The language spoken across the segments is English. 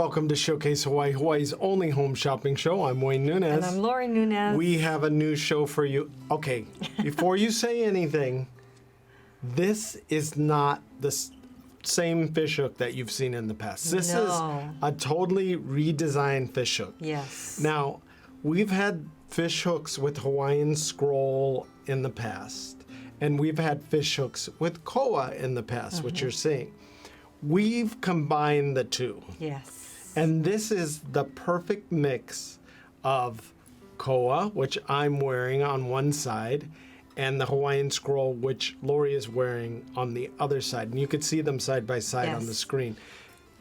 welcome to Showcase Hawaii, Hawaii's only home shopping show. I'm Wayne Nunez. And I'm Lori Nunez. We have a new show for you. Okay, before you say anything, this is not the same fish hook that you've seen in the past. This is a totally redesigned fish hook. Yes. Now, we've had fish hooks with Hawaiian scroll in the past, and we've had fish hooks with koa in the past, which you're seeing. We've combined the two. Yes. And this is the perfect mix of koa, which I'm wearing on one side, and the Hawaiian scroll, which Lori is wearing on the other side. And you can see them side by side on the screen.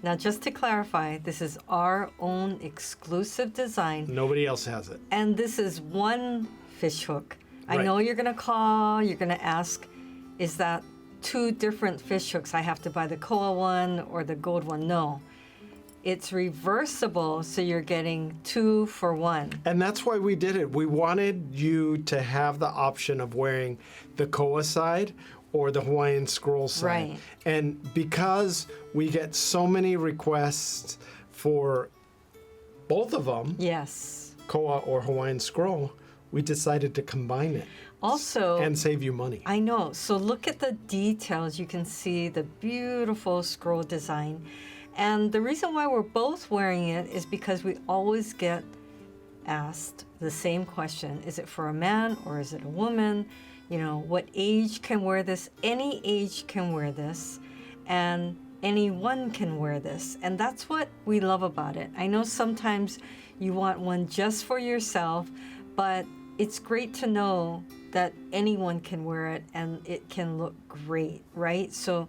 Now, just to clarify, this is our own exclusive design. Nobody else has it. And this is one fish hook. Right. I know you're going to call, you're going to ask, is that two different fish hooks? I have to buy the koa one or the gold one? No. It's reversible, so you're getting 2 for 1. And that's why we did it. We wanted you to have the option of wearing the koa side or the Hawaiian scroll side. Right. And because we get so many requests for both of them, Yes. koa or Hawaiian scroll, we decided to combine it. Also, And save you money. I know. So look at the details. You can see the beautiful scroll design. And the reason why we're both wearing it is because we always get asked the same question. Is it for a man or is it a woman? You know, what age can wear this? Any age can wear this. And anyone can wear this. And that's what we love about it. I know sometimes you want one just for yourself, but it's great to know that anyone can wear it and it can look great, right? So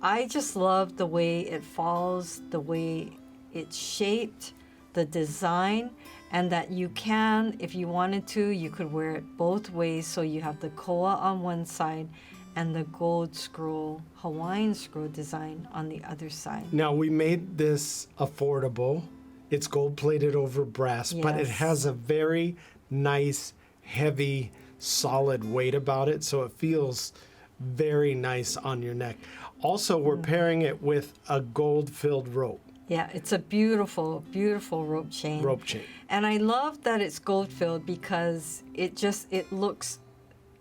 I just love the way it falls, the way it's shaped, the design, and that you can, if you wanted to, you could wear it both ways. So you have the koa on one side and the gold scroll, Hawaiian scroll design on the other side. Now, we made this affordable. It's gold-plated over brass, but it Yes. has a very nice, heavy, solid weight about it, so it feels very nice on your neck. Also, we're pairing it with a gold-filled rope. Yeah, it's a beautiful, beautiful rope chain. Rope chain. And I love that it's gold-filled because it looks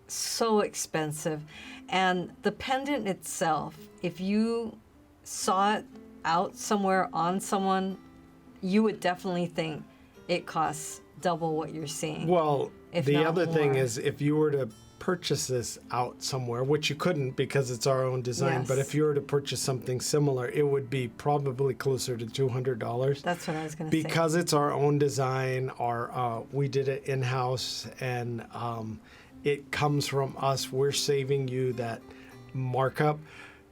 so expensive. And the pendant itself, if you saw it out somewhere on someone, you would definitely think it costs double what you're seeing. Well, if the not other thing more. is if you were to purchase this out somewhere, which you couldn't because it's our own design, but Yes. if you were to purchase something similar, it would be probably closer to $200. That's what I was going to say. Because it's our own design, we did it in-house, and it comes from us. We're saving you that markup.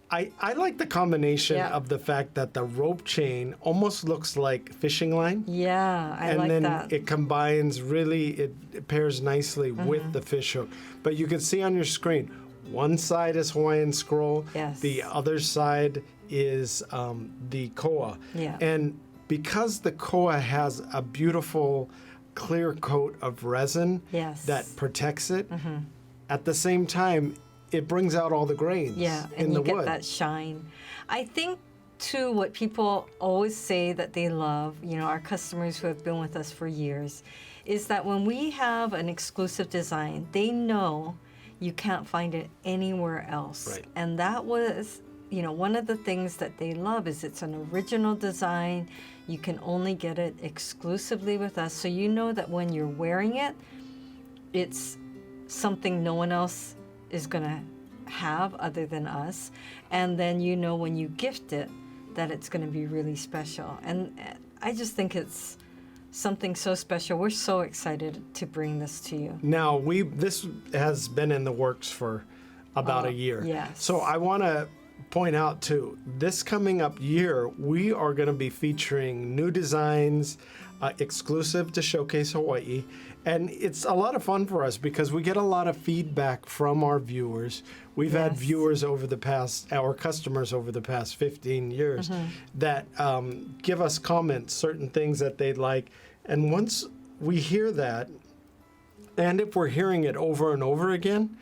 I like the combination Yeah. of the fact that the rope chain almost looks like fishing line. Yeah, I And like then that. it combines it pairs nicely with the fish hook. But you can see on your screen, one side is Hawaiian scroll, Yes. the other side is the koa. Yeah. And because the koa has a beautiful clear coat of resin Yes. that protects it, at the same time, it brings out all the grains Yeah, in and the you get wood. that shine. I think, too, what people always say that they love, you know, our customers who have been with us for years, is that when we have an exclusive design, they know you can't find it anywhere else. Right. And that was, you know, one of the things that they love is it's an original design. You can only get it exclusively with us. So you know that when you're wearing it, it's something no one else is going to have other than us. And then you know when you gift it that it's going to be really special. And I just think it's something so special. We're so excited to bring this to you. Now, this has been in the works for about a year. Yes. So I want to point out, too, this coming up year, we are going to be featuring new designs exclusive to Showcase Hawaii. And it's a lot of fun for us because we get a lot of feedback from our viewers. We've had Yes. viewers our customers over the past 15 years that give us comments, certain things that they'd like. And once we hear that, and if we're hearing it over and over again,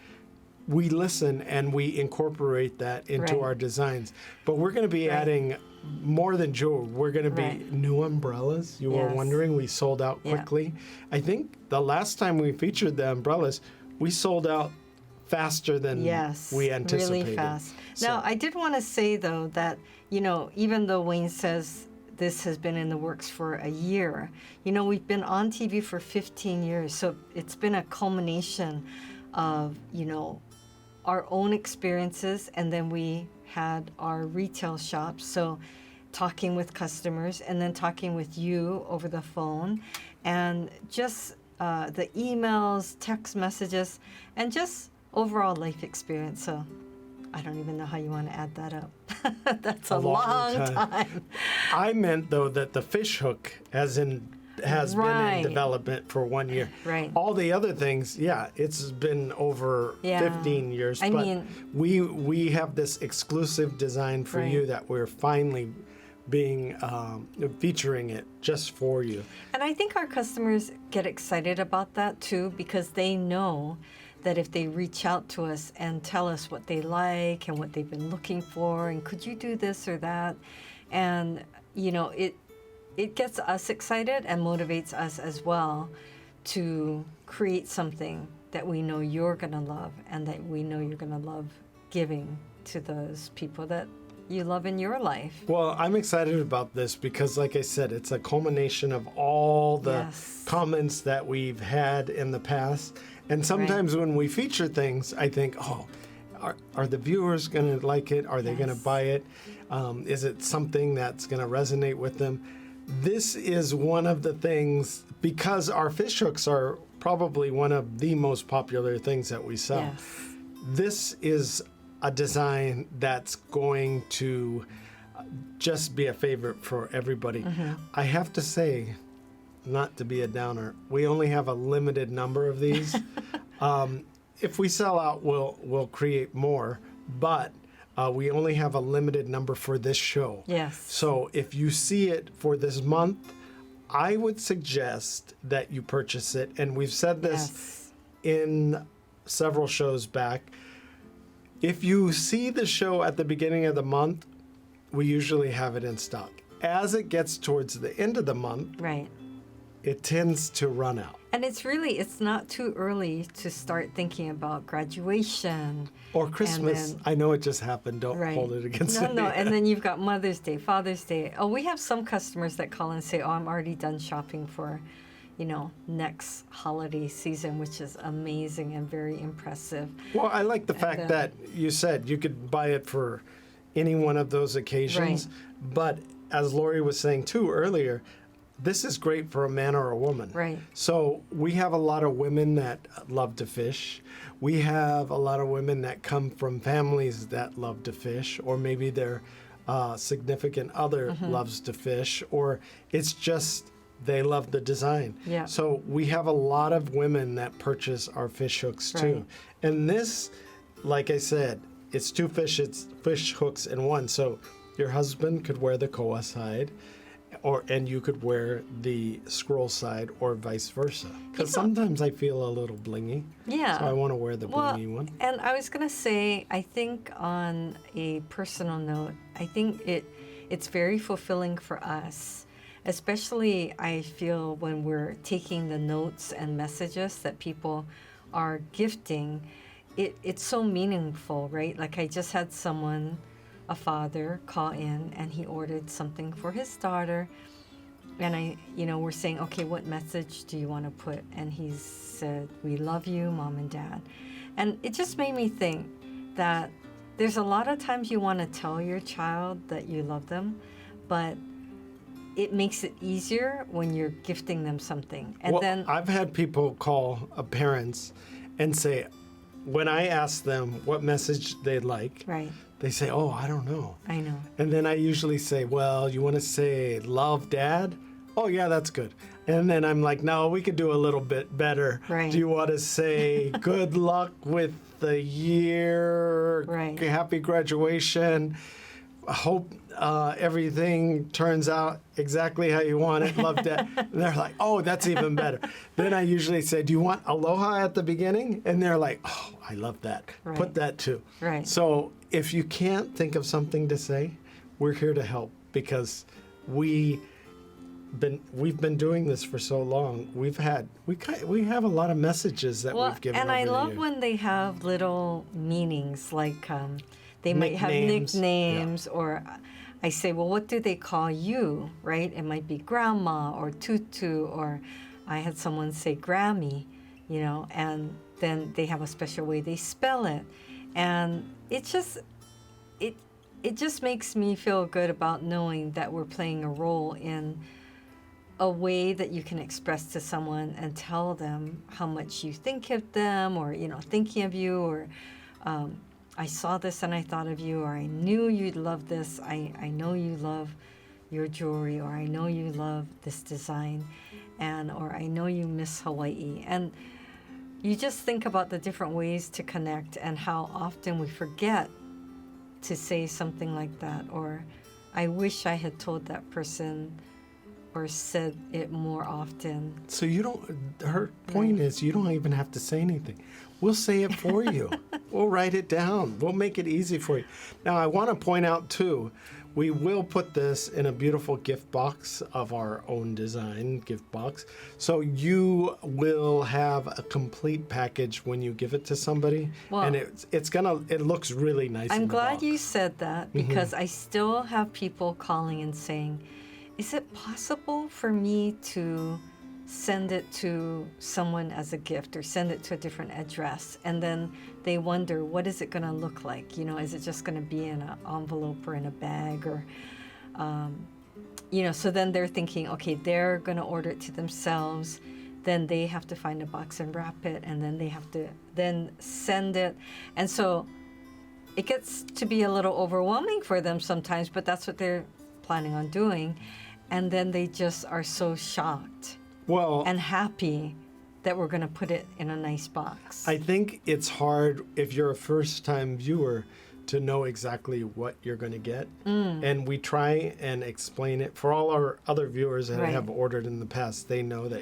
we listen and we incorporate that into Right. our designs. But we're going to be Right. adding more than jewelry. We're going to be Right. new umbrellas. You were Yes. wondering, we sold out Yeah. quickly. I think the last time we featured the umbrellas, we sold out faster than Yes, we anticipated. really fast. So- Now, I did want to say, though, that, even though Wayne says this has been in the works for a year, we've been on TV for 15 years. So it's been a culmination of, our own experiences, and then we had our retail shops. So talking with customers and then talking with you over the phone, and just the emails, text messages, and just overall life experience. So I don't even know how you want to add that up. That's a long time. I meant, though, that the fish hook has been Right. in development for 1 year. Right. All the other things, it's been over Yeah. 15 years. I but mean- we have this exclusive design for Right. you that we're finally being featuring it just for you. And I think our customers get excited about that too, because they know that if they reach out to us and tell us what they like and what they've been looking for, and could you do this or that, and it gets us excited and motivates us as well to create something that we know you're going to love, and that we know you're going to love giving to those people that you love in your life. Well, I'm excited about this because, like I said, it's a culmination of all the Yes. comments that we've had in the past. And sometimes when we feature things, I think, are the viewers going to like it? Are they going to Yes. buy it? Is it something that's going to resonate with them? This is one of the things, because our fish hooks are probably one of the most popular things that we sell. Yes. This is a design that's going to just be a favorite for everybody. I have to say, not to be a downer, we only have a limited number of these. If we sell out, we'll create more, but we only have a limited number for this show. Yes. So if you see it for this month, I would suggest that you purchase it. And we've said this Yes. in several shows back. If you see the show at the beginning of the month, we usually have it in stock. As it gets towards the end of the month, Right. it tends to run out. And it's not too early to start thinking about graduation. Or Christmas. then- I know it just happened. Don't Right. hold it against No, me. no. And then you've got Mother's Day, Father's Day. Oh, we have some customers that call and say, oh, I'm already done shopping for, next holiday season, which is amazing and very impressive. Well, I like the fact that you said you could buy it for any one of those occasions. But as Lori was saying too earlier, this is great for a man or a woman. Right. So we have a lot of women that love to fish. We have a lot of women that come from families that love to fish, or maybe their significant other loves to fish, or it's just they love the design. Yeah. So we have a lot of women that purchase our fish hooks too. Right. And this, like I said, it's two fish hooks in one. So your husband could wear the koa side, and you could wear the scroll side, or vice versa. Because sometimes I feel a little blingy. Yeah. So I want to wear the blingy one. And I was going to say, I think on a personal note, I think it's very fulfilling for us, especially I feel when we're taking the notes and messages that people are gifting. It's so meaningful, right? Like I just had someone, a father, call in, and he ordered something for his daughter. And we're saying, okay, what message do you want to put? And he said, we love you, Mom and Dad. And it just made me think that there's a lot of times you want to tell your child that you love them, but it makes it easier when you're gifting them something. And Well, then, I've had people call parents and say, when I ask them what message they'd like, right, they say, oh, I don't know. I know. And then I usually say, well, you want to say love, Dad? Oh, yeah, that's good. And then I'm like, no, we could do a little bit better. Right. Do you want to say good luck with the year? Right. Happy graduation. Hope everything turns out exactly how you want it. Love, Dad. And they're like, oh, that's even better. Then I usually say, do you want aloha at the beginning? And they're like, oh, I love that. Right. Put that too. Right. So if you can't think of something to say, we're here to help. because we've been doing this for so long. We have a lot of messages that we've given. And over I the love years. when they have little meanings, like they might have Nicknames, nicknames, or I say, well, what do they call you, right? It might be grandma or tutu, or I had someone say Grammy, and then they have a special way they spell it. And it just makes me feel good about knowing that we're playing a role in a way that you can express to someone and tell them how much you think of them, or thinking of you, or I saw this and I thought of you, or I knew you'd love this. I know you love your jewelry, or I know you love this design, or I know you miss Hawaii. And you just think about the different ways to connect and how often we forget to say something like that, or I wish I had told that person or said it more often. So her point is you don't even have to say anything. We'll say it for you. We'll write it down. We'll make it easy for you. Now, I want to point out, too, we will put this in a beautiful gift box of our own design gift box. So you will have a complete package when you give it to somebody. Well, and it looks really nice. I'm in the glad box. you said that, because I still have people calling and saying, is it possible for me to send it to someone as a gift, or send it to a different address? And then they wonder, what is it going to look like? Is it just going to be in an envelope or in a bag, or so then they're thinking, okay, they're going to order it to themselves, then they have to find a box and wrap it, and then they have to then send it. And so it gets to be a little overwhelming for them sometimes, but that's what they're planning on doing. And then they just are so shocked and happy that we're going to put it in a nice box. I think it's hard if you're a first-time viewer to know exactly what you're going to get. And we try and explain it. For all our other viewers that have ordered in the past, they know that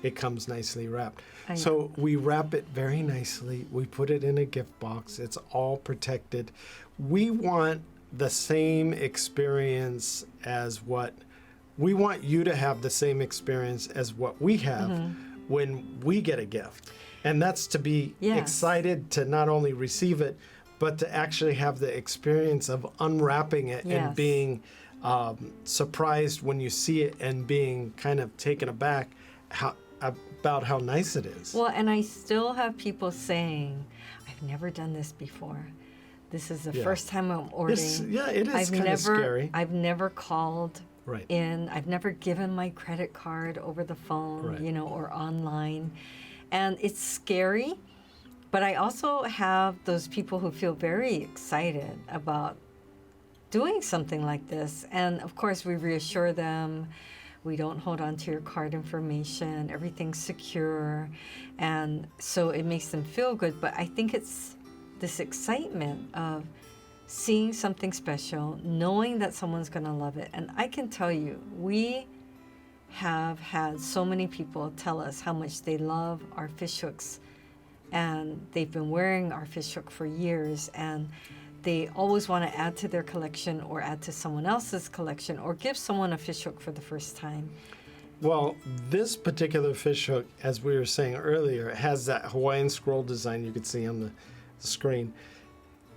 it comes nicely wrapped. So we wrap it very nicely. We put it in a gift box. It's all protected. We want the same experience as we want you to have the same experience as what we have when we get a gift. And that's to be excited to not only receive it, but to actually have the experience of unwrapping it and being surprised when you see it, and being kind of taken aback about how nice it is. Well, and I still have people saying, I've never done this before. This is the first time I'm ordering. It is kind of scary. I've never called in. I've never given my credit card over the phone, or online. And it's scary. But I also have those people who feel very excited about doing something like this. And of course, we reassure them, we don't hold on to your card information, everything's secure. And so it makes them feel good. But I think it's this excitement of seeing something special, knowing that someone's going to love it. And I can tell you, we have had so many people tell us how much they love our fish hooks. And they've been wearing our fish hook for years, and they always want to add to their collection, or add to someone else's collection, or give someone a fish hook for the first time. Well, this particular fish hook, as we were saying earlier, has that Hawaiian scroll design you could see on the screen.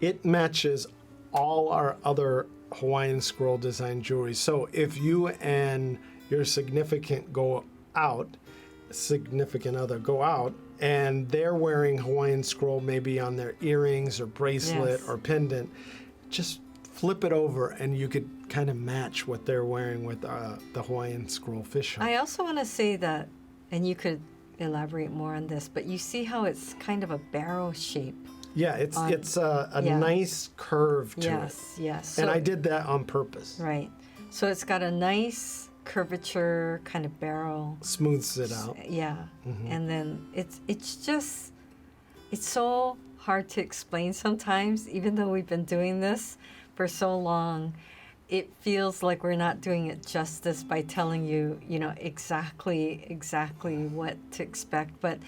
It matches all our other Hawaiian scroll design jewelry. So if you and your significant other go out, and they're wearing Hawaiian scroll maybe on their earrings or bracelet or pendant, just flip it over and you could kind of match what they're wearing with the Hawaiian scroll fish hook. I also want to say that, and you could elaborate more on this, but you see how it's kind of a barrel shape. Yeah, it's a nice curve to it. Yes. So, and I did that on purpose. Right. So it's got a nice curvature kind of barrel. Smooths it out. Yeah. And then it's so hard to explain sometimes, even though we've been doing this for so long. It feels like we're not doing it justice by telling you, exactly what to expect. But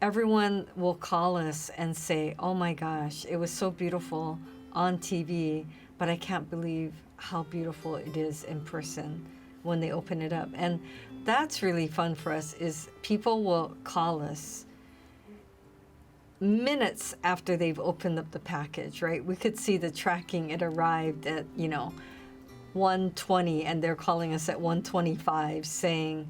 everyone will call us and say, oh my gosh, it was so beautiful on TV, but I can't believe how beautiful it is in person when they open it up. And that's really fun for us, is people will call us minutes after they've opened up the package, right? We could see the tracking. It arrived at, 1:20, and they're calling us at 1:25 saying,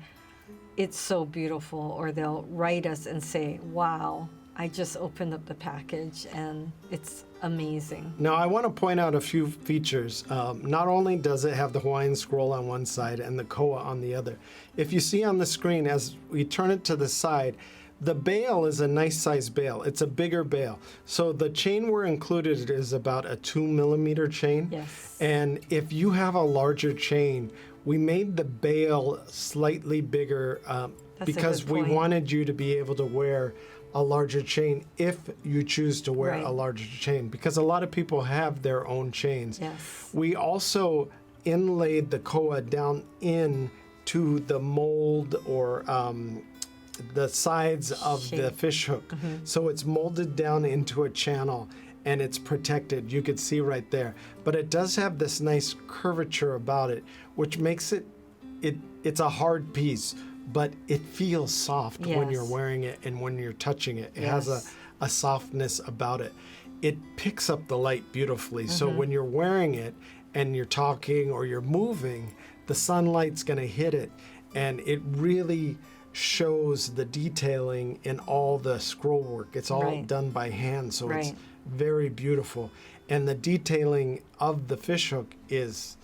it's so beautiful. Or they'll write us and say, wow, I just opened up the package and it's amazing. Now, I want to point out a few features. Not only does it have the Hawaiian scroll on one side and the koa on the other, if you see on the screen as we turn it to the side, the bail is a nice size bail. It's a bigger bail. So the chain we're included is about a 2mm chain. Yes. And if you have a larger chain, we made the bail slightly bigger because we wanted you to be able to wear a larger chain if you choose to wear a larger chain, because a lot of people have their own chains. Yes. We also inlaid the koa down in to the mold or the sides of the fish hook. So it's molded down into a channel and it's protected. You could see right there. But it does have this nice curvature about it, which makes it's a hard piece, but it feels soft when you're wearing it and when you're touching it. It has a softness about it. It picks up the light beautifully. So when you're wearing it and you're talking or you're moving, the sunlight's gonna hit it, and it really shows the detailing in all the scroll work. It's all done by hand, so it's very beautiful. And the detailing of the fishhook is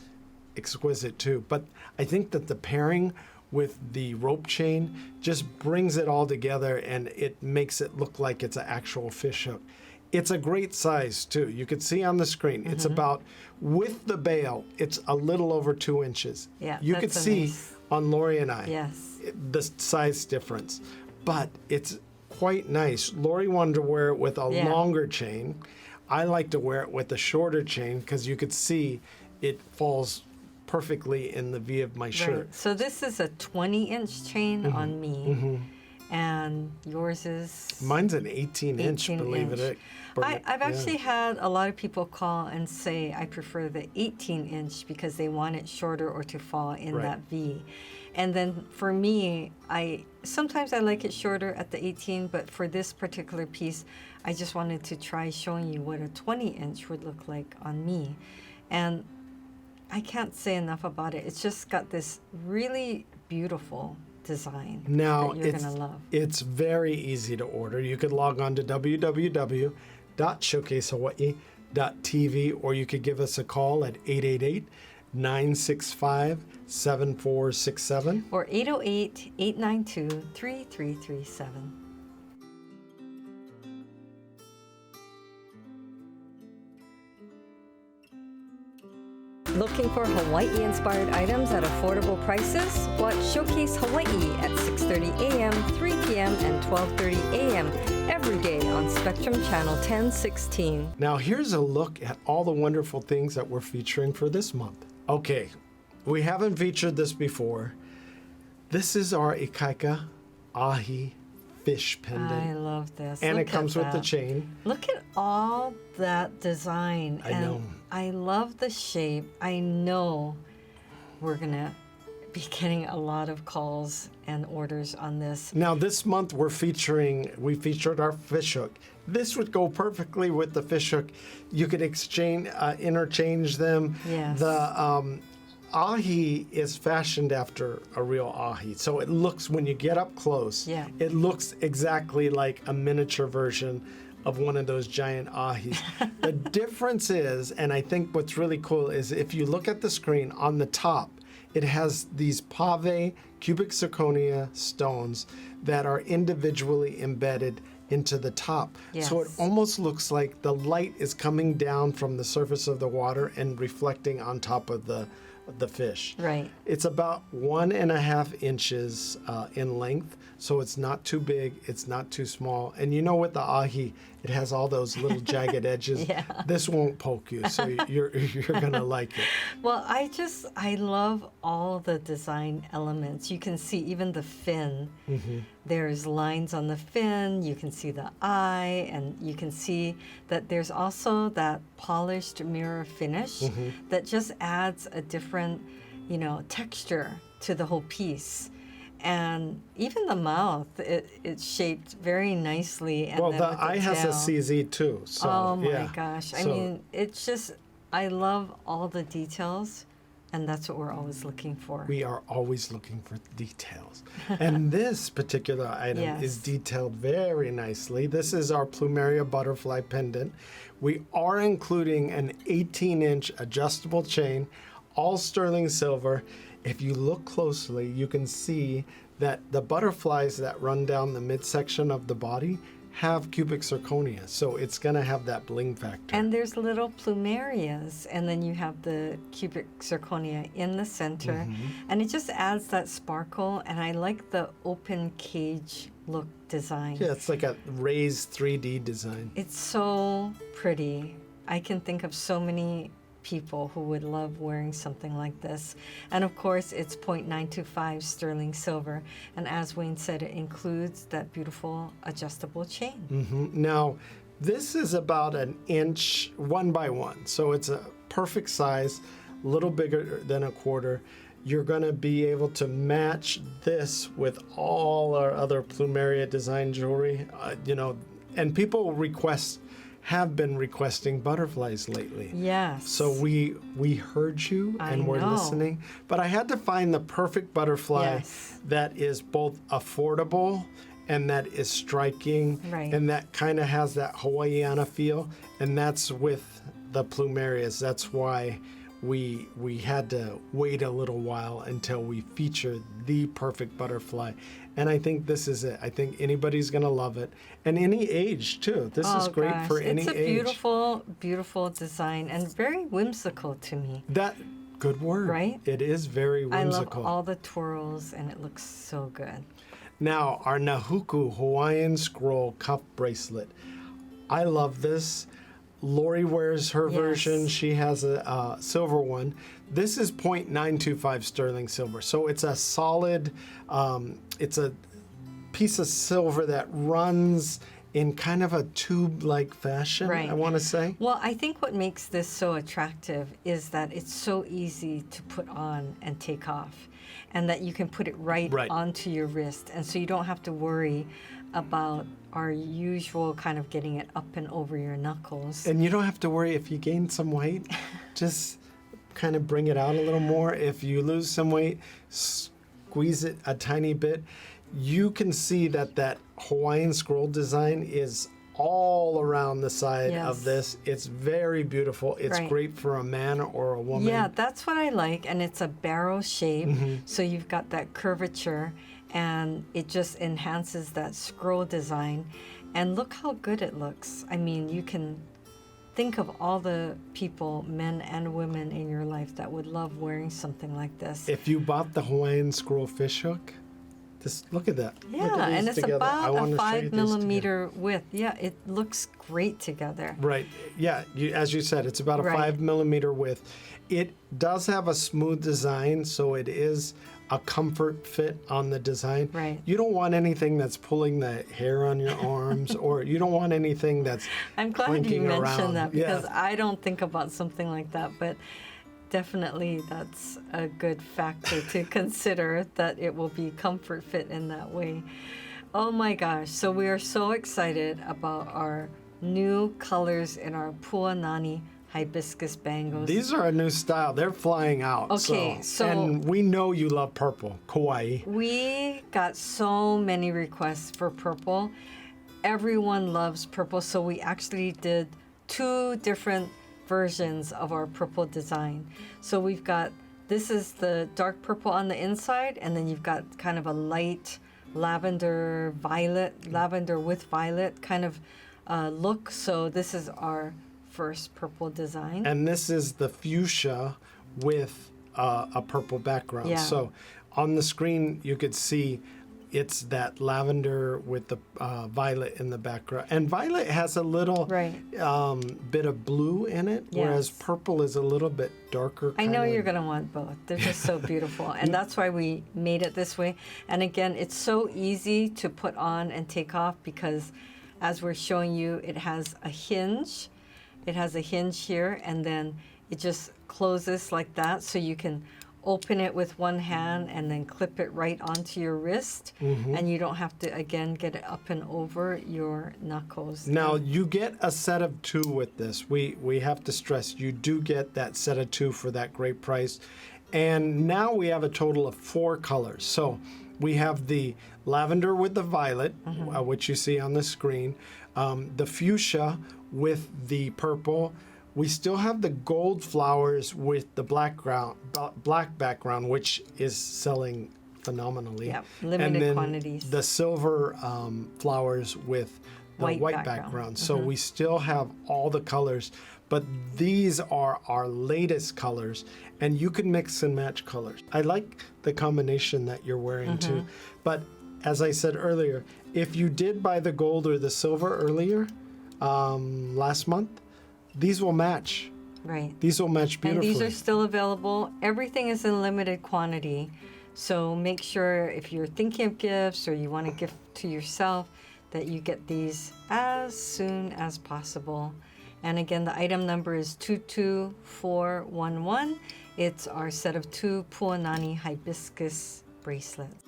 exquisite too. But I think that the pairing with the rope chain just brings it all together, and it makes it look like it's an actual fishhook. It's a great size too. You can see on the screen, it's about, with the bail, it's a little over 2 inches. Yeah, you could see nice on Lori and I Yes. the size difference, but it's quite nice. Lori wanted to wear it with a longer chain. I like to wear it with a shorter chain because you could see it falls perfectly in the V of my shirt. Right. So this is a 20-inch chain on me, and yours is? Mine's an 18-inch, believe it. I've actually had a lot of people call and say I prefer the 18-inch because they want it shorter or to fall in that V. And then for me, sometimes I like it shorter at the 18, but for this particular piece, I just wanted to try showing you what a 20-inch would look like on me. And I can't say enough about it. It's just got this really beautiful design that you're going to love. It's very easy to order. You could log on to www.showcasehawaii.tv, or you could give us a call at 888-965-7467. Or 808-892-3337. Looking for Hawaii-inspired items at affordable prices? Watch Showcase Hawaii at 6:30 a.m., 3 p.m., and 12:30 a.m. every day on Spectrum Channel 1016. Now here's a look at all the wonderful things that we're featuring for this month. Okay, we haven't featured this before. This is our Ikaika Ahi fish pendant. I love this. And Look it comes at with the that. chain. Look at all that design. I know. I love the shape. I know we're going to be getting a lot of calls and orders on this. Now this month we featured our fish hook. This would go perfectly with the fish hook. You could interchange them. Yes. The ahi is fashioned after a real ahi. So it looks, when you get up close, it looks exactly like a miniature version of one of those giant ahis. The difference is, and I think what's really cool, is if you look at the screen on the top, it has these pave cubic zirconia stones that are individually embedded into the top. Yes. So it almost looks like the light is coming down from the surface of the water and reflecting on top of the fish. Right. It's about 1.5 inches in length, so it's not too big, it's not too small. And you know, with the ahi, It has all those little jagged edges. Yeah. This won't poke you, so you're gonna like it. Well, I love all the design elements. You can see even the fin. There's lines on the fin. You can see the eye, and you can see that there's also that polished mirror finish that just adds a different, texture to the whole piece. And even the mouth, it's shaped very nicely. And Well, then the with eye has a tail. CZ too. So, Oh my yeah. gosh. I So- mean, it's just, I love all the details, and that's what we're always looking for. We are always looking for details. And this particular item Yes. is detailed very nicely. This is our plumeria butterfly pendant. We are including an 18-inch adjustable chain, all sterling silver. If you look closely, you can see that the butterflies that run down the midsection of the body have cubic zirconia. So it's going to have that bling factor. And there's little plumerias, and then you have the cubic zirconia in the center, and it just adds that sparkle. And I like the open cage look design. Yeah, it's like a raised 3D design. It's so pretty. I can think of so many people who would love wearing something like this. And of course, it's 0.925 sterling silver. And as Wayne said, it includes that beautiful adjustable chain. Now, this is about an inch, 1 by 1. So it's a perfect size, a little bigger than a quarter. You're going to be able to match this with all our other plumeria design jewelry, and people have been requesting butterflies lately. Yes. So we heard you and we're know. listening. But I had to find the perfect butterfly Yes. that is both affordable and that is striking Right. and that kind of has that Hawaiian feel. And that's with the plumerias. That's why we had to wait a little while until we featured the perfect butterfly. And I think this is it. I think anybody's going to love it. And any age, too. This is great gosh. for any It's a age. beautiful, beautiful design and very whimsical to me. Good word. Right? It is very whimsical. I love all the twirls, and it looks so good. Now, our Nahuku Hawaiian scroll cuff bracelet. I love this. Lori wears her Yes. version. She has a silver one. This is 0.925 sterling silver. So it's a solid, it's a piece of silver that runs in kind of a tube-like fashion, Right. I want to say. Well, I think what makes this so attractive is that it's so easy to put on and take off, and that you can put it right onto your wrist. And so you don't have to worry about our usual kind of getting it up and over your knuckles. And you don't have to worry if you gain some weight. Just kind of bring it out a little more. If you lose some weight, squeeze it a tiny bit. You can see that Hawaiian scroll design is all around the side Yes. of this. It's very beautiful. It's Right. great for a man or a woman. Yeah, that's what I like. And it's a barrel shape, so you've got that curvature, and it just enhances that scroll design. And look how good it looks. I mean, you can think of all the people, men and women in your life, that would love wearing something like this. If you bought the Hawaiian scroll fish hook, just look at that. Look Yeah, at these and it's together. I about wanna a show you 5 these together. millimeter width. Yeah, it looks great together. Right. Yeah. As you said, it's about a Right. 5 millimeter width. It does have a smooth design, so it is a comfort fit on the design. Right. You don't want anything that's pulling the hair on your arms, or you don't want anything that's I'm glad you clinking mentioned around. that, because Yeah. I don't think about something like that, but definitely that's a good factor to consider, that it will be comfort fit in that way. Oh my gosh, so we are so excited about our new colors in our Puanani hibiscus bangles. These are a new style. They're flying out. Okay, so- and we know you love purple, kawaii. We got so many requests for purple. Everyone loves purple, so we actually did 2 different versions of our purple design. So we've got, this is the dark purple on the inside, and then you've got kind of a light lavender with violet kind of look. So this is our first purple design. And this is the fuchsia with a purple background. Yeah. So on the screen, you could see it's that lavender with the violet in the background. And violet has a little Right. bit of blue in it, whereas Yes. purple is a little bit darker. I know kinda- you're going to want both. They're just so beautiful. And that's why we made it this way. And again, it's so easy to put on and take off because as we're showing you, it has a hinge. It has a hinge here, and then it just closes like that, so you can open it with one hand and then clip it right onto your wrist, and you don't have to, again, get it up and over your knuckles. Now, you get a set of 2 with this. We have to stress you do get that set of 2 for that great price. And now we have a total of 4 colors. So we have the lavender with the violet, which you see on the screen, the fuchsia with the purple. We still have the gold flowers with the black background, which is selling phenomenally. Yeah, limited and then quantities. The silver flowers with the White white background. background. So we still have all the colors, but these are our latest colors, and you can mix and match colors. I like the combination that you're wearing too. But as I said earlier, if you did buy the gold or the silver earlier, last month, these will match. Right. These will match beautifully. And these are still available. Everything is in limited quantity. So make sure if you're thinking of gifts or you want to gift to yourself that you get these as soon as possible. And again, the item number is 22411. It's our set of 2 Puanani hibiscus bracelets.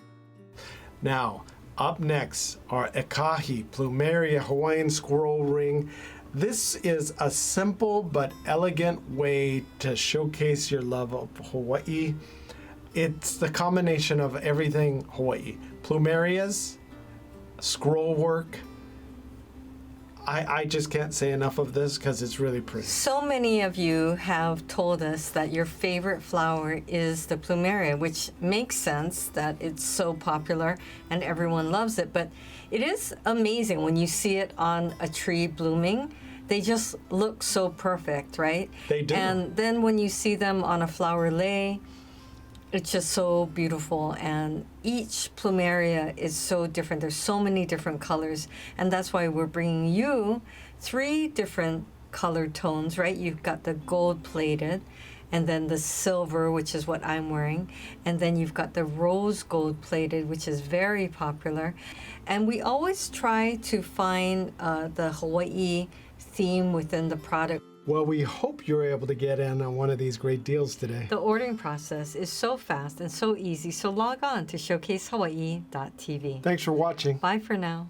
Now, up next are Ekahi Plumeria Hawaiian Squirrel Ring. This is a simple but elegant way to showcase your love of Hawaii. It's the combination of everything Hawaii. Plumerias, scroll work. I just can't say enough of this because it's really pretty. So many of you have told us that your favorite flower is the plumeria, which makes sense that it's so popular and everyone loves it. But it is amazing when you see it on a tree blooming. They just look so perfect, right? They do. And then when you see them on a flower lei, it's just so beautiful, and each plumeria is so different. There's so many different colors, and that's why we're bringing you 3 different color tones, right? You've got the gold-plated, and then the silver, which is what I'm wearing, and then you've got the rose gold-plated, which is very popular. And we always try to find the Hawaii theme within the product. Well, we hope you're able to get in on one of these great deals today. The ordering process is so fast and so easy, so log on to showcasehawaii.tv. Thanks for watching. Bye for now.